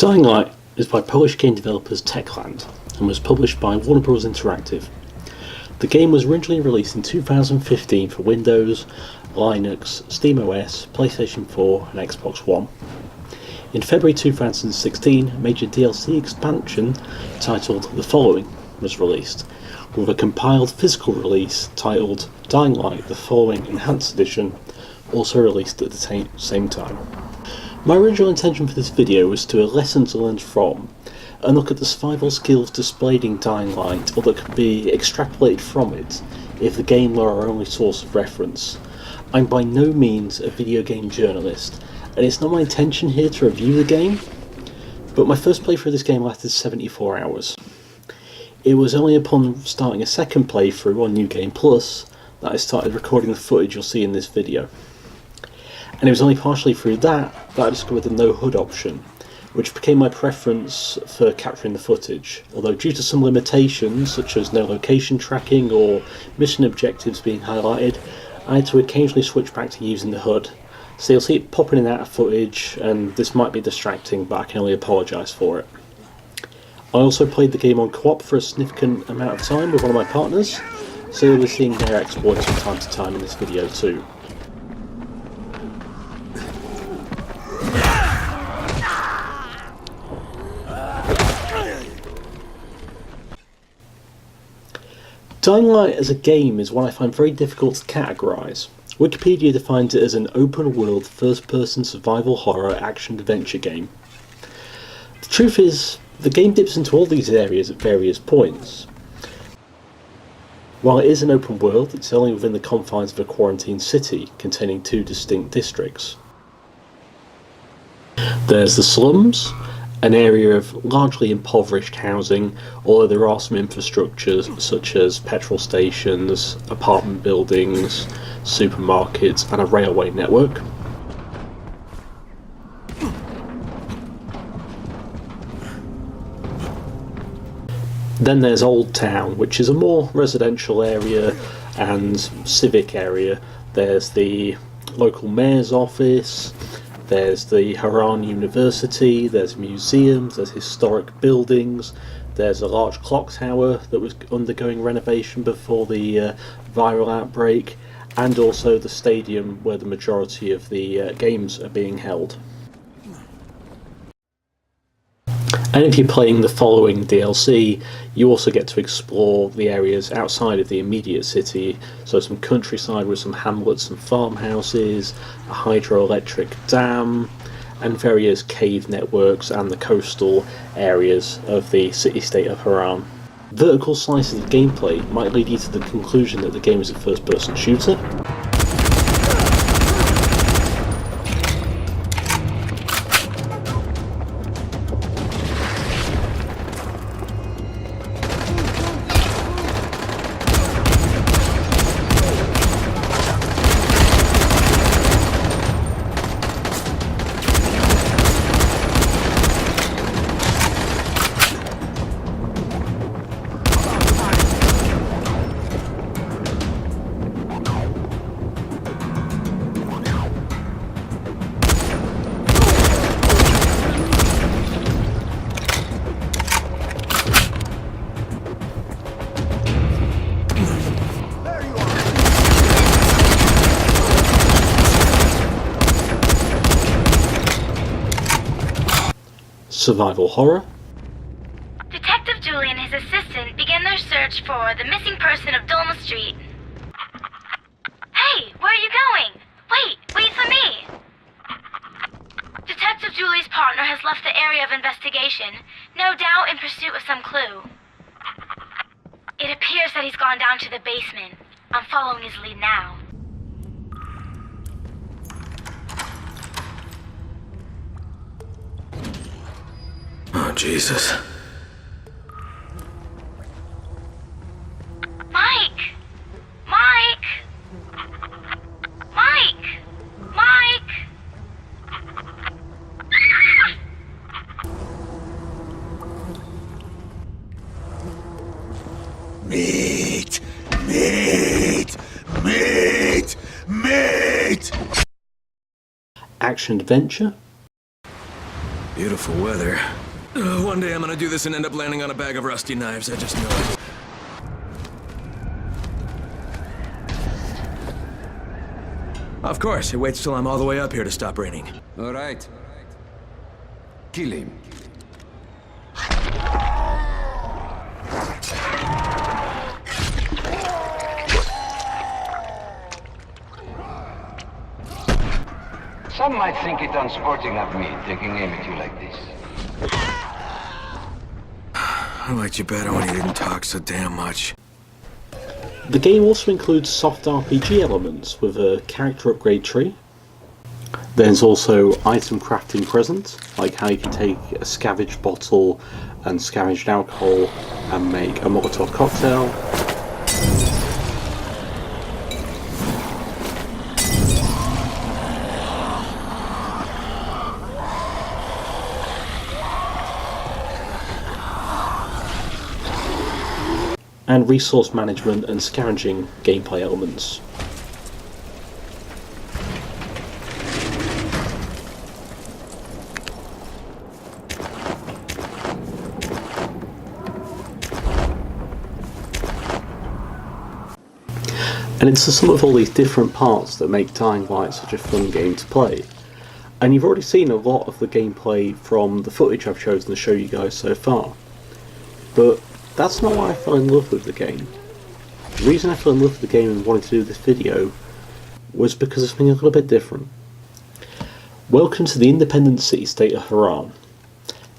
Dying Light is by Polish game developers Techland and was published by Warner Bros. Interactive. The game was originally released in 2015 for Windows, Linux, SteamOS, PlayStation 4 and Xbox One. In February 2016, a major DLC expansion titled The Following was released, with a compiled physical release titled Dying Light The Following Enhanced Edition also released at the same time. My original intention for this video was to do a lessons learned from and look at the survival skills displayed in Dying Light or that could be extrapolated from it if the game were our only source of reference. I'm by no means a video game journalist, and it's not my intention here to review the game, but my first playthrough of this game lasted 74 hours. It was only upon starting a second playthrough on New Game Plus that I started recording the footage you'll see in this video. And it was only partially through that I discovered the no HUD option, which became my preference for capturing the footage, although due to some limitations such as no location tracking or mission objectives being highlighted, I had to occasionally switch back to using the HUD. So you'll see it popping in and out of footage, and this might be distracting, but I can only apologise for it. I also played the game on co-op for a significant amount of time with one of my partners, so you'll be seeing their exploits from time to time in this video too. Dying Light as a game is one I find very difficult to categorise. Wikipedia defines it as an open-world, first-person survival horror action-adventure game. The truth is, the game dips into all these areas at various points. While it is an open world, it's only within the confines of a quarantined city containing two distinct districts. There's the slums, an area of largely impoverished housing, although there are some infrastructures such as petrol stations, apartment buildings, supermarkets and a railway network. Then there's Old Town, which is a more residential area and civic area. There's the local mayor's office, there's the Haran University, there's museums, there's historic buildings, there's a large clock tower that was undergoing renovation before the viral outbreak, and also the stadium where the majority of the games are being held. And if you're playing the following DLC, you also get to explore the areas outside of the immediate city, so some countryside with some hamlets and farmhouses, a hydroelectric dam, and various cave networks and the coastal areas of the city-state of Haran. Vertical slices of gameplay might lead you to the conclusion that the game is a first-person shooter. Survival horror. Detective Julie and his assistant began their search for the missing person of Dolma Street. Hey, where are you going? Wait for me! Detective Julie's partner has left the area of investigation, no doubt in pursuit of some clue. It appears that he's gone down to the basement. I'm following his lead now. Oh, Jesus. Mike! Mike! Mike! Mike! Meat! Meat! Meat! Meat! Action adventure. Beautiful weather. One day I'm gonna do this and end up landing on a bag of rusty knives, I just know it. Of course, it waits till I'm all the way up here to stop raining. All right. Kill him. Some might think it unsporting of me, taking aim at you like this. I liked you better when you didn't talk so damn much. The game also includes soft RPG elements with a character upgrade tree. There's also item crafting present, like how you can take a scavenged bottle and scavenged alcohol and make a Molotov cocktail. And resource management and scavenging gameplay elements. And it's the sum of all these different parts that make Dying Light such a fun game to play. And you've already seen a lot of the gameplay from the footage I've chosen to show you guys so far. But that's not why I fell in love with the game. The reason I fell in love with the game and wanted to do this video was because of something a little bit different. Welcome to the independent city-state of Harran.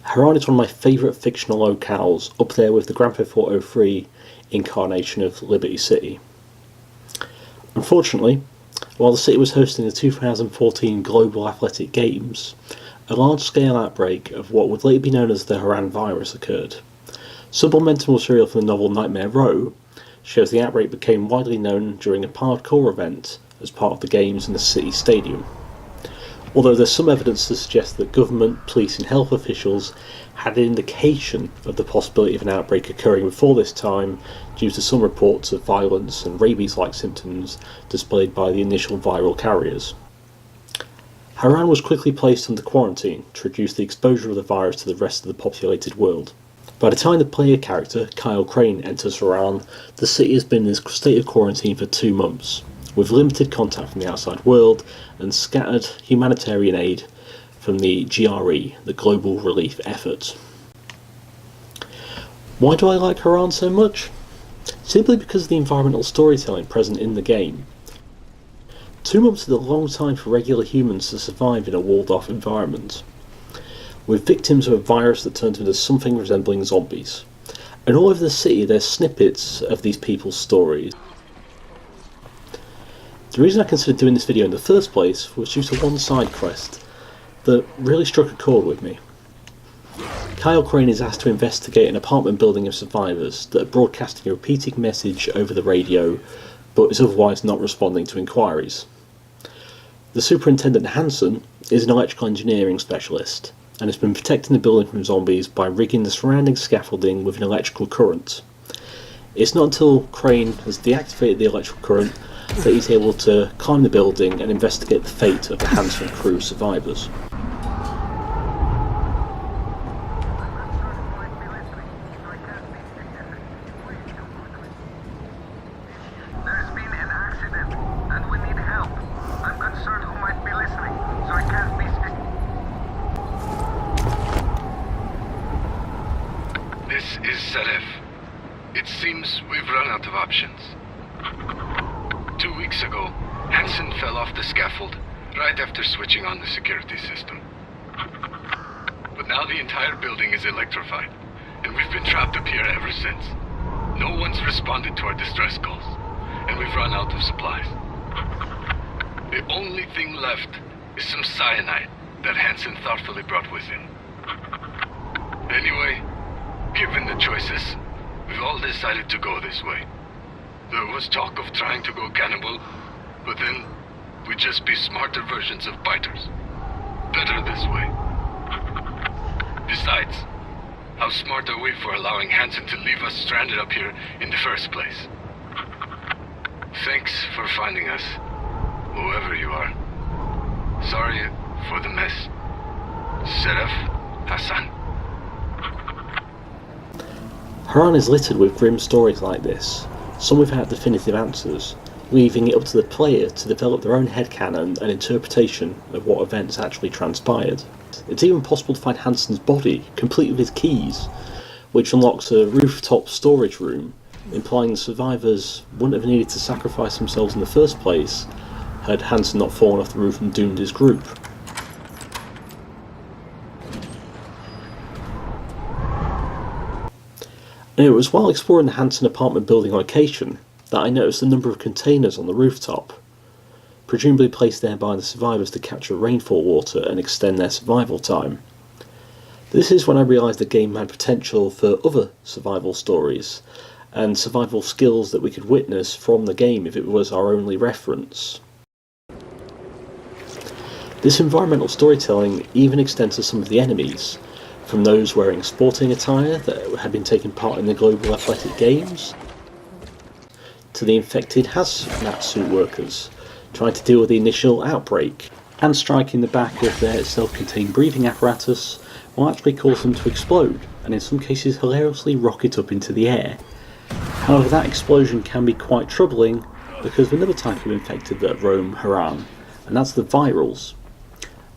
Harran is one of my favourite fictional locales, up there with the Grand Theft Auto 3 incarnation of Liberty City. Unfortunately, while the city was hosting the 2014 Global Athletic Games, a large-scale outbreak of what would later be known as the Harran virus occurred. Supplemental material from the novel Nightmare Row shows the outbreak became widely known during a parkour event as part of the games in the city stadium. Although there's some evidence to suggest that government, police and health officials had an indication of the possibility of an outbreak occurring before this time due to some reports of violence and rabies-like symptoms displayed by the initial viral carriers. Harran was quickly placed under quarantine to reduce the exposure of the virus to the rest of the populated world. By the time the player character, Kyle Crane, enters Harran, the city has been in a state of quarantine for 2 months, with limited contact from the outside world and scattered humanitarian aid from the GRE, the Global Relief Effort. Why do I like Harran so much? Simply because of the environmental storytelling present in the game. 2 months is a long time for regular humans to survive in a walled-off environment, with victims of a virus that turns into something resembling zombies. And all over the city there's snippets of these people's stories. The reason I considered doing this video in the first place was due to one side quest that really struck a chord with me. Kyle Crane is asked to investigate an apartment building of survivors that are broadcasting a repeating message over the radio, but is otherwise not responding to inquiries. The superintendent Hansen is an electrical engineering specialist, and has been protecting the building from zombies by rigging the surrounding scaffolding with an electrical current. It's not until Crane has deactivated the electrical current that he's able to climb the building and investigate the fate of the Hansen crew survivors. There's been an accident, and we need help. I'm concerned who might be listening, so I can't be This is Saref. It seems we've run out of options. 2 weeks ago, Hansen fell off the scaffold right after switching on the security system. But now the entire building is electrified, and we've been trapped up here ever since. No one's responded to our distress calls, and we've run out of supplies. The only thing left is some cyanide that Hansen thoughtfully brought with him. Anyway, given the choices, we've all decided to go this way. There was talk of trying to go cannibal, but then we'd just be smarter versions of biters. Better this way. Besides, how smart are we for allowing Hansen to leave us stranded up here in the first place? Thanks for finding us, whoever you are. Sorry for the mess. Seraph? Hassan? Harran is littered with grim stories like this, some without definitive answers, leaving it up to the player to develop their own headcanon and interpretation of what events actually transpired. It's even possible to find Hansen's body, complete with his keys, which unlocks a rooftop storage room, implying the survivors wouldn't have needed to sacrifice themselves in the first place had Hansen not fallen off the roof and doomed his group. And it was while exploring the Hansen apartment building location that I noticed a number of containers on the rooftop, presumably placed there by the survivors to capture rainfall water and extend their survival time. This is when I realised the game had potential for other survival stories, and survival skills that we could witness from the game if it was our only reference. This environmental storytelling even extends to some of the enemies, from those wearing sporting attire that had been taking part in the Global Athletic Games, to the infected hazmat suit workers trying to deal with the initial outbreak, and striking the back of their self-contained breathing apparatus will actually cause them to explode, and in some cases hilariously rocket up into the air. However, that explosion can be quite troubling because of another type of infected that roam Harran, and that's the virals.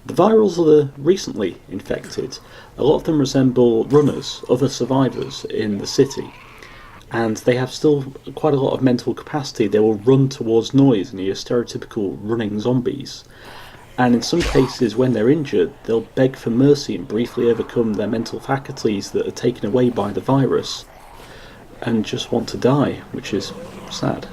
The virals are the recently infected. A lot of them resemble runners, other survivors in the city, and they have still quite a lot of mental capacity. They will run towards noise and are your stereotypical running zombies. And in some cases, when they're injured, they'll beg for mercy and briefly overcome their mental faculties that are taken away by the virus, and just want to die, which is sad.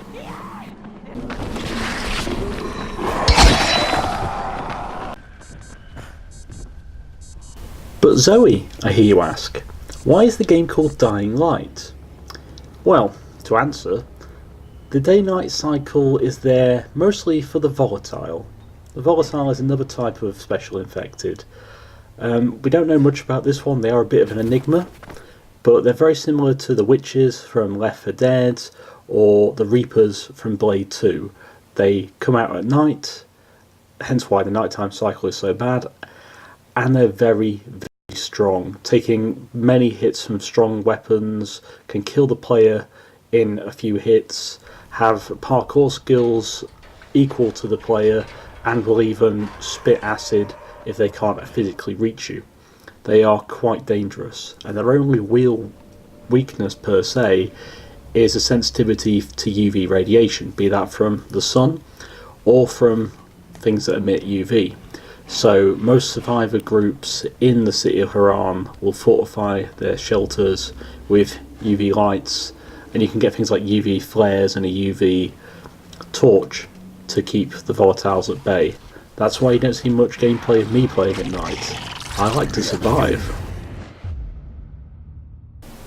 But Zoe, I hear you ask, why is the game called Dying Light? Well, to answer, the day-night cycle is there mostly for the volatile. The volatile is another type of special infected. We don't know much about this one. They are a bit of an enigma, but they're very similar to the witches from Left 4 Dead or the Reapers from Blade 2. They come out at night, hence why the nighttime cycle is so bad, and they're very, very strong, taking many hits from strong weapons, can kill the player in a few hits, have parkour skills equal to the player, and will even spit acid if they can't physically reach you. They are quite dangerous, and their only real weakness per se is a sensitivity to UV radiation, be that from the sun or from things that emit UV. So most survivor groups in the city of Harran will fortify their shelters with UV lights, and you can get things like UV flares and a UV torch to keep the volatiles at bay. That's why you don't see much gameplay of me playing at night. I like to survive.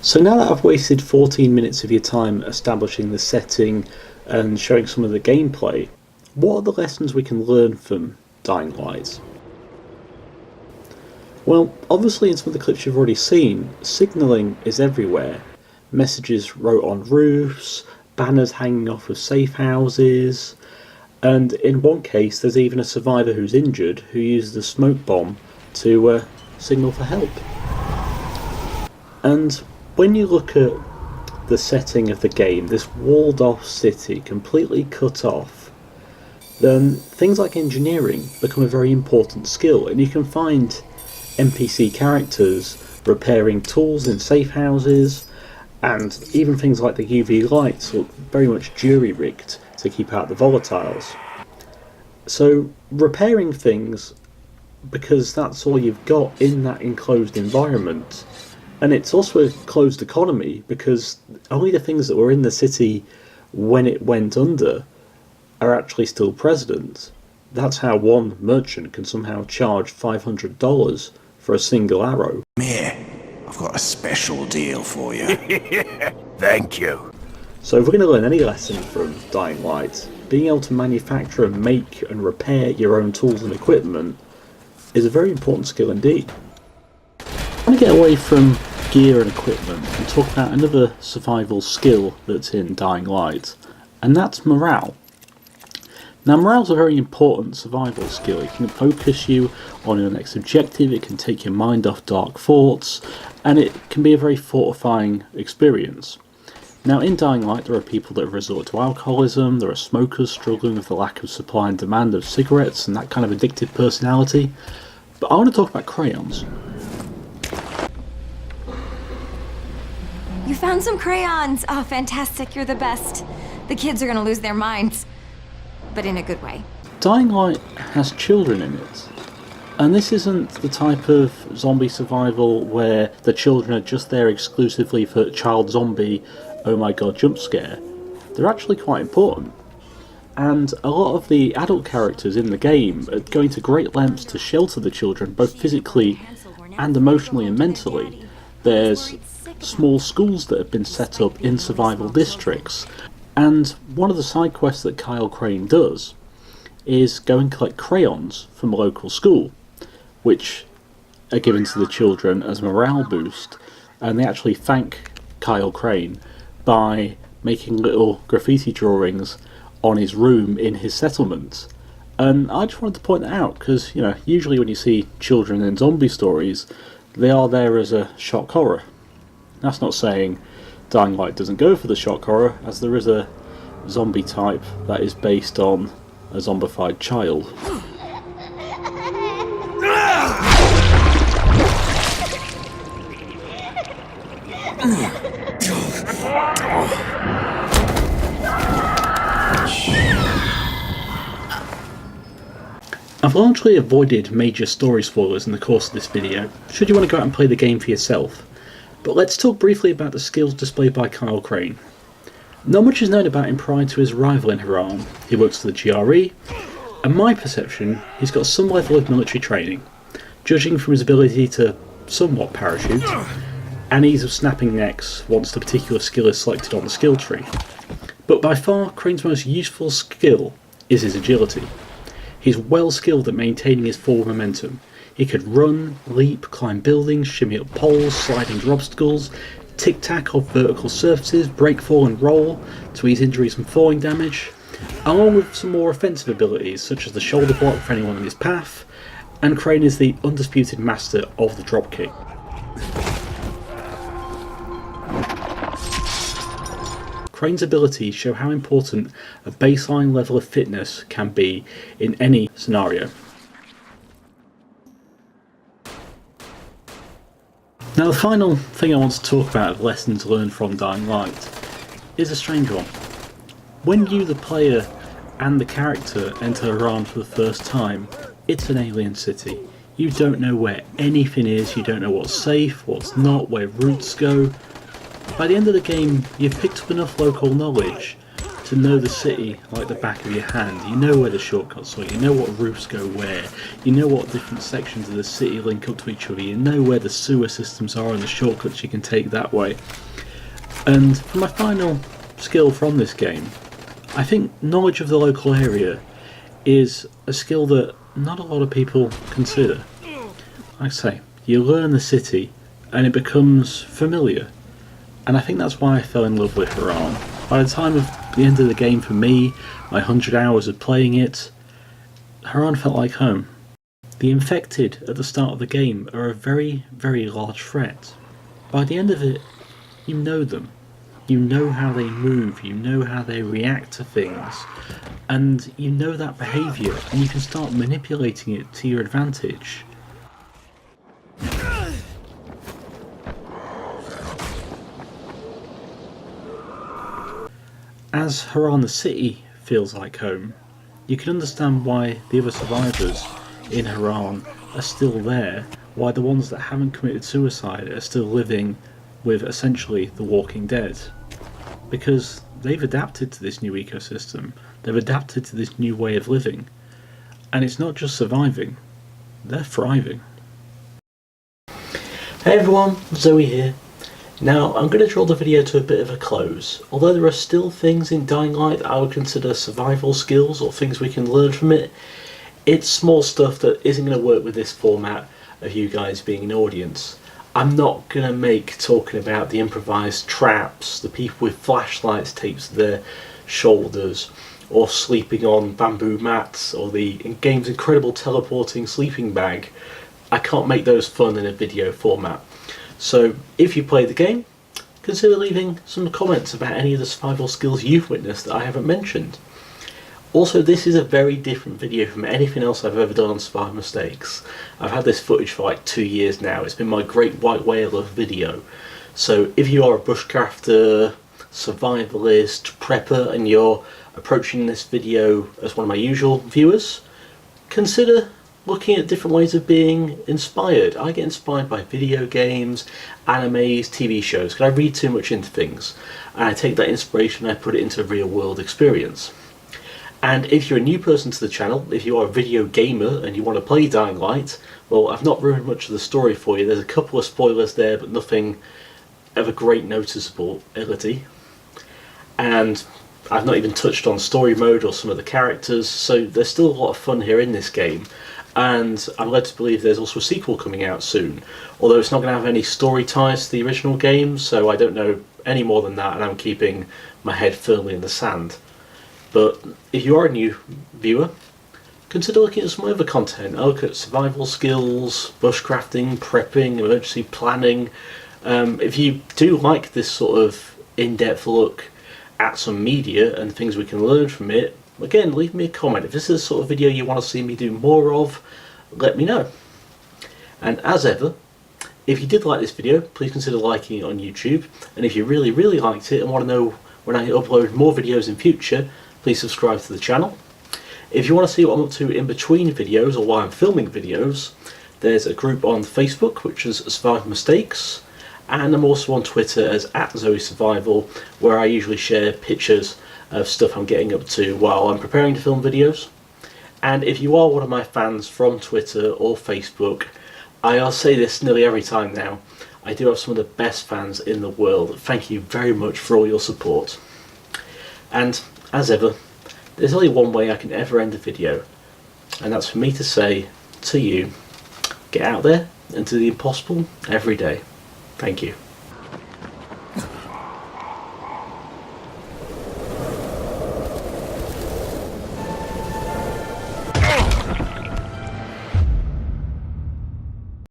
So now that I've wasted 14 minutes of your time establishing the setting and showing some of the gameplay, what are the lessons we can learn from Dying Light? Well, obviously in some of the clips you've already seen, signalling is everywhere. Messages wrote on roofs, banners hanging off of safe houses, and in one case there's even a survivor who's injured who used a smoke bomb to signal for help. And when you look at the setting of the game, this walled off city, completely cut off, then things like engineering become a very important skill, and you can find NPC characters repairing tools in safe houses, and even things like the UV lights look very much jury-rigged to keep out the volatiles. So repairing things, because that's all you've got in that enclosed environment, and it's also a closed economy because only the things that were in the city when it went under are actually still present. That's how one merchant can somehow charge $500 for a single arrow. Here, I've got a special deal for you. Thank you. So if we're going to learn any lesson from Dying Light, being able to manufacture and make and repair your own tools and equipment is a very important skill indeed. I want to get away from gear and equipment and talk about another survival skill that's in Dying Light, and that's morale. Now, morale's a very important survival skill. It can focus you on your next objective, it can take your mind off dark thoughts, and it can be a very fortifying experience. Now, in Dying Light, there are people that resort to alcoholism, there are smokers struggling with the lack of supply and demand of cigarettes and that kind of addictive personality. But I want to talk about crayons. You found some crayons! Oh, fantastic, you're the best. The kids are gonna lose their minds. But in a good way. Dying Light has children in it. And this isn't the type of zombie survival where the children are just there exclusively for child zombie, oh my god, jump scare. They're actually quite important. And a lot of the adult characters in the game are going to great lengths to shelter the children, both physically and emotionally and mentally. There's small schools that have been set up in survival districts. And one of the side quests that Kyle Crane does is go and collect crayons from a local school, which are given to the children as a morale boost, and they actually thank Kyle Crane by making little graffiti drawings on his room in his settlement. And I just wanted to point that out because, you know, usually when you see children in zombie stories, they are there as a shock horror. That's not saying Dying Light doesn't go for the shock horror, as there is a zombie type that is based on a zombified child. I've largely avoided major story spoilers in the course of this video, should you want to go out and play the game for yourself. But let's talk briefly about the skills displayed by Kyle Crane. Not much is known about him prior to his arrival in Harran. He works for the GRE, and my perception, he's got some level of military training, judging from his ability to somewhat parachute, and ease of snapping necks once the particular skill is selected on the skill tree. But by far, Crane's most useful skill is his agility. He's well skilled at maintaining his forward momentum. He could run, leap, climb buildings, shimmy up poles, slide into obstacles, tic-tac off vertical surfaces, break, fall and roll to ease injuries and falling damage, along with some more offensive abilities such as the shoulder block for anyone in his path, and Crane is the undisputed master of the dropkick. Crane's abilities show how important a baseline level of fitness can be in any scenario. Now, the final thing I want to talk about of lessons learned from Dying Light is a strange one. When you, the player, and the character enter Harran for the first time, it's an alien city. You don't know where anything is, you don't know what's safe, what's not, where routes go. By the end of the game, you've picked up enough local knowledge to know the city like the back of your hand. You know where the shortcuts are, you know what routes go where, you know what different sections of the city link up to each other, you know where the sewer systems are and the shortcuts you can take that way. And for my final skill from this game, I think knowledge of the local area is a skill that not a lot of people consider. Like I say, you learn the city and it becomes familiar. And I think that's why I fell in love with Harran. By the time of the end of the game for me, my 100 hours of playing it, Harran felt like home. The infected at the start of the game are a very, very large threat. By the end of it, you know them. You know how they move, you know how they react to things, and you know that behaviour, and you can start manipulating it to your advantage. As Harran the city feels like home, you can understand why the other survivors in Harran are still there, why the ones that haven't committed suicide are still living with essentially the Walking Dead. Because they've adapted to this new ecosystem, they've adapted to this new way of living, and it's not just surviving, they're thriving. Hey everyone, Zoe here. Now, I'm going to draw the video to a bit of a close. Although there are still things in Dying Light that I would consider survival skills or things we can learn from it, it's small stuff that isn't going to work with this format of you guys being an audience. I'm not going to make talking about the improvised traps, the people with flashlights taped to their shoulders, or sleeping on bamboo mats, or the game's incredible teleporting sleeping bag, I can't make those fun in a video format. So if you play the game, consider leaving some comments about any of the survival skills you've witnessed that I haven't mentioned. Also, this is a very different video from anything else I've ever done on Survival Mistakes. I've had this footage for like 2 years now. It's been my great white whale of video. So if you are a bushcrafter, survivalist, prepper, and you're approaching this video as one of my usual viewers, consider looking at different ways of being inspired. I get inspired by video games, animes, TV shows, because I read too much into things. And I take that inspiration and I put it into a real world experience. And if you're a new person to the channel, if you are a video gamer and you want to play Dying Light, well, I've not ruined much of the story for you. There's a couple of spoilers there, but nothing of a great noticeability. And I've not even touched on story mode or some of the characters, so there's still a lot of fun here in this game. And I'm led to believe there's also a sequel coming out soon, although it's not going to have any story ties to the original game, so I don't know any more than that, and I'm keeping my head firmly in the sand. But if you are a new viewer, consider looking at some other content. I look at survival skills, bushcrafting, prepping, emergency planning. If you do like this sort of in-depth look at some media and things we can learn from it, again, leave me a comment. If this is the sort of video you want to see me do more of, let me know. And as ever, if you did like this video, please consider liking it on YouTube. And if you really, really liked it and want to know when I upload more videos in future, please subscribe to the channel. If you want to see what I'm up to in between videos or while I'm filming videos, there's a group on Facebook which is Survival Mistakes, and I'm also on Twitter as @ZoeSurvival, where I usually share pictures of stuff I'm getting up to while I'm preparing to film videos. And if you are one of my fans from Twitter or Facebook, I'll say this nearly every time now, I do have some of the best fans in the world. Thank you very much for all your support. And as ever, there's only one way I can ever end a video, and that's for me to say to you, get out there and do the impossible every day. Thank you.